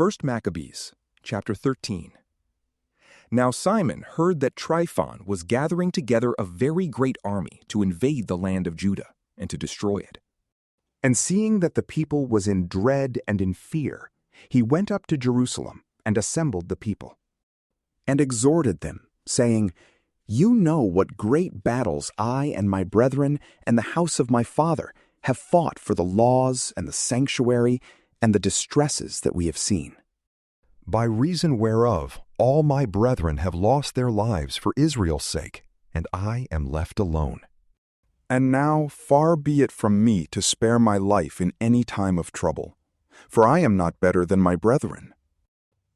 1 Maccabees, chapter 13. Now Simon heard that Tryphon was gathering together a very great army to invade the land of Juda and to destroy it. And seeing that the people was in dread and in fear, he went up to Jerusalem and assembled the people, and exhorted them, saying, You know what great battles I and my brethren and the house of my father have fought for the laws and the sanctuary and the distresses that we have seen. By reason whereof all my brethren have lost their lives for Israel's sake, and I am left alone. And now far be it from me to spare my life in any time of trouble, for I am not better than my brethren.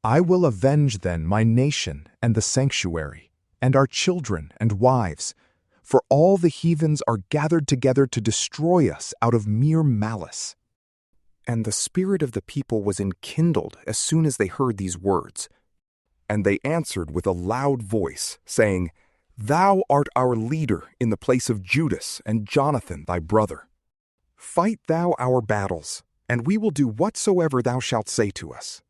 I will avenge then my nation and the sanctuary, and our children and wives, for all the heathens are gathered together to destroy us out of mere malice. And the spirit of the people was enkindled as soon as they heard these words. And they answered with a loud voice, saying, Thou art our leader in the place of Judas and Jonathan thy brother. Fight thou our battles, and we will do whatsoever thou shalt say to us.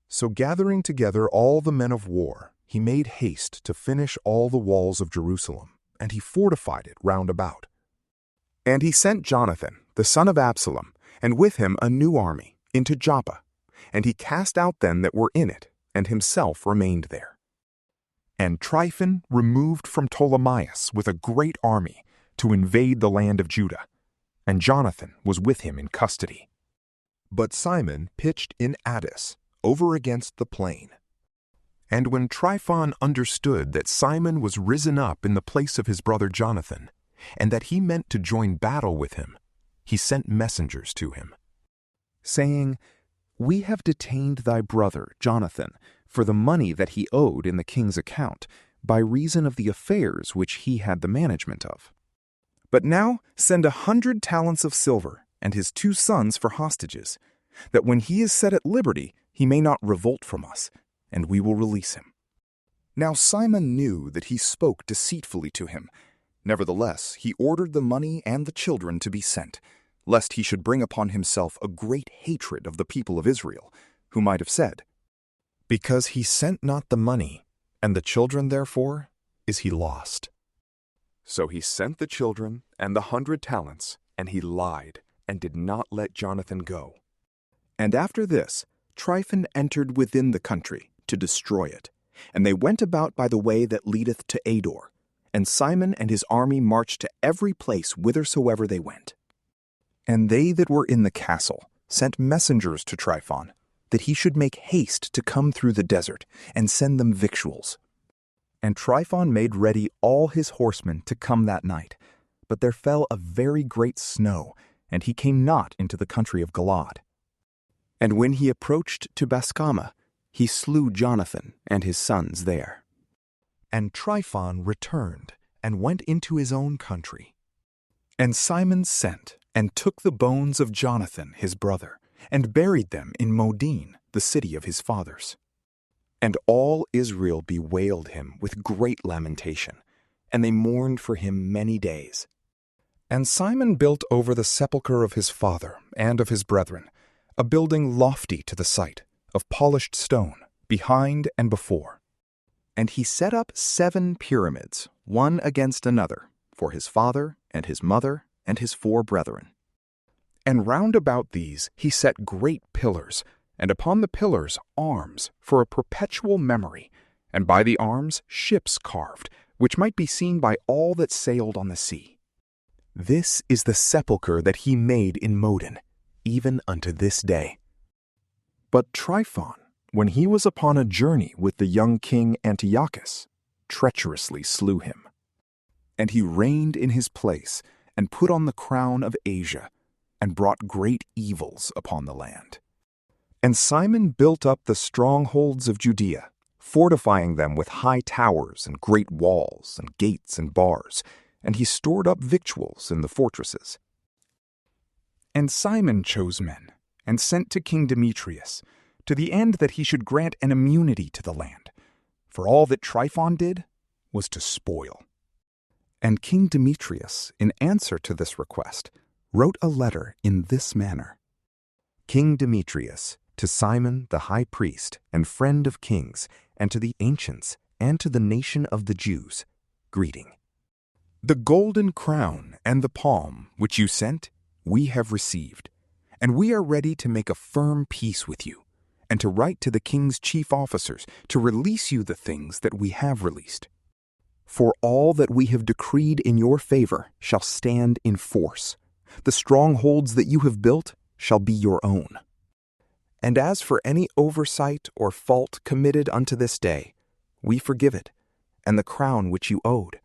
So gathering together all the men of war, he made haste to finish all the walls of Jerusalem, and he fortified it round about. And he sent Jonathan, the son of Absalom, and with him a new army, into Joppa. And he cast out them that were in it, and himself remained there. And Tryphon removed from Ptolemais with a great army to invade the land of Juda, and Jonathan was with him in custody. But Simon pitched in Addis, over against the plain. And when Tryphon understood that Simon was risen up in the place of his brother Jonathan, and that he meant to join battle with him, he sent messengers to him, saying, We have detained thy brother Jonathan for the money that he owed in the king's account, by reason of the affairs which he had the management of. But now send 100 talents of silver and his 2 sons for hostages, that when he is set at liberty he may not revolt from us, and we will release him. Now Simon knew that he spoke deceitfully to him. Nevertheless, he ordered the money and the children to be sent, lest he should bring upon himself a great hatred of the people of Israel, who might have said, Because he sent not the money, and the children therefore is he lost. So he sent the children and the 100 talents, and he lied, and did not let Jonathan go. And after this, Tryphon entered within the country to destroy it, and they went about by the way that leadeth to Ador, and Simon and his army marched to every place whithersoever they went. And they that were in the castle sent messengers to Tryphon, that he should make haste to come through the desert, and send them victuals. And Tryphon made ready all his horsemen to come that night, but there fell a very great snow, and he came not into the country of Galaad. And when he approached to Bascama, he slew Jonathan and his sons there. And Tryphon returned, and went into his own country. And Simon sent, and took the bones of Jonathan his brother, and buried them in Modin, the city of his fathers. And all Israel bewailed him with great lamentation, and they mourned for him many days. And Simon built over the sepulchre of his father and of his brethren a building lofty to the sight, of polished stone, behind and before. And he set up 7 pyramids, one against another, for his father and his mother and his 4 brethren. And round about these he set great pillars, and upon the pillars arms for a perpetual memory, and by the arms ships carved, which might be seen by all that sailed on the sea. This is the sepulchre that he made in Modin, even unto this day. But Tryphon, when he was upon a journey with the young king Antiochus, treacherously slew him. And he reigned in his place, and put on the crown of Asia, and brought great evils upon the land. And Simon built up the strongholds of Judea, fortifying them with high towers and great walls and gates and bars, and he stored up victuals in the fortresses. And Simon chose men, and sent to King Demetrius, to the end that he should grant an immunity to the land, for all that Tryphon did was to spoil. And King Demetrius, in answer to this request, wrote a letter in this manner: King Demetrius, to Simon the high priest and friend of kings, and to the ancients, and to the nation of the Jews, greeting. The golden crown and the palm which you sent, we have received, and we are ready to make a firm peace with you, and to write to the king's chief officers to release you the things that we have released. For all that we have decreed in your favor shall stand in force. The strongholds that you have built shall be your own. And as for any oversight or fault committed unto this day, we forgive it, and the crown which you owed.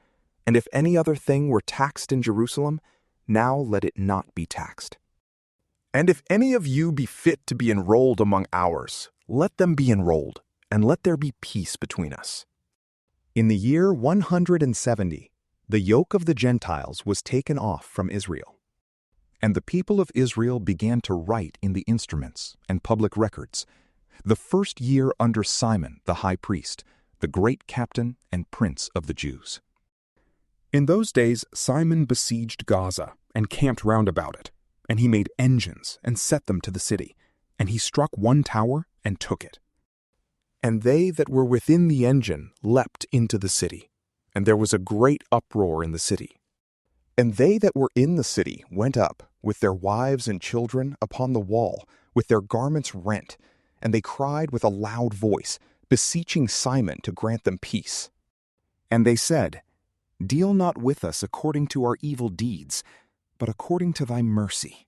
And if any other thing were taxed in Jerusalem, now let it not be taxed. And if any of you be fit to be enrolled among ours, let them be enrolled, and let there be peace between us. In the year 170, the yoke of the Gentiles was taken off from Israel. And the people of Israel began to write in the instruments and public records, the first year under Simon the high priest, the great captain and prince of the Jews. In those days Simon besieged Gaza and camped round about it, and he made engines and set them to the city, and he struck one tower and took it. And they that were within the engine leapt into the city, and there was a great uproar in the city. And they that were in the city went up, with their wives and children, upon the wall, with their garments rent, and they cried with a loud voice, beseeching Simon to grant them peace. And they said, Deal not with us according to our evil deeds, but according to thy mercy.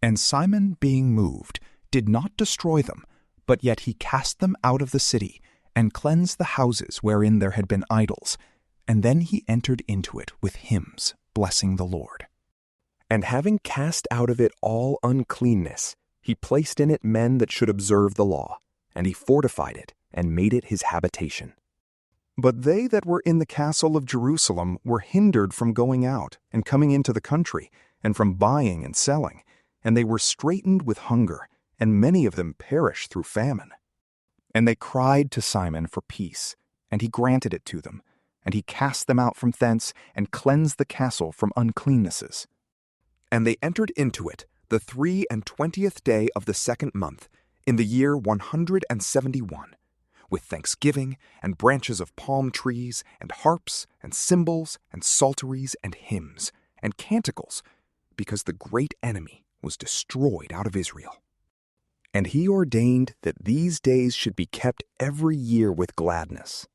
And Simon, being moved, did not destroy them, but yet he cast them out of the city, and cleansed the houses wherein there had been idols. And then he entered into it with hymns, blessing the Lord. And having cast out of it all uncleanness, he placed in it men that should observe the law, and he fortified it, and made it his habitation. But they that were in the castle of Jerusalem were hindered from going out, and coming into the country, and from buying and selling, and they were straitened with hunger, and many of them perished through famine. And they cried to Simon for peace, and he granted it to them, and he cast them out from thence, and cleansed the castle from uncleannesses. And they entered into it the 23 day of the 2nd month, in the year 171, with thanksgiving, and branches of palm trees, and harps, and cymbals, and psalteries, and hymns, and canticles, because the great enemy was destroyed out of Israel. And he ordained that these days should be kept every year with gladness.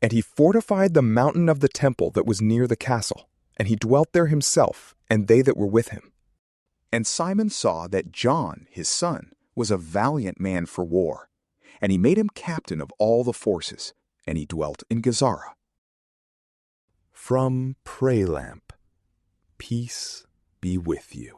And he fortified the mountain of the temple that was near the castle, and he dwelt there himself, and they that were with him. And Simon saw that John, his son, was a valiant man for war, and he made him captain of all the forces, and he dwelt in Gazara. From PrayLamp, peace be with you.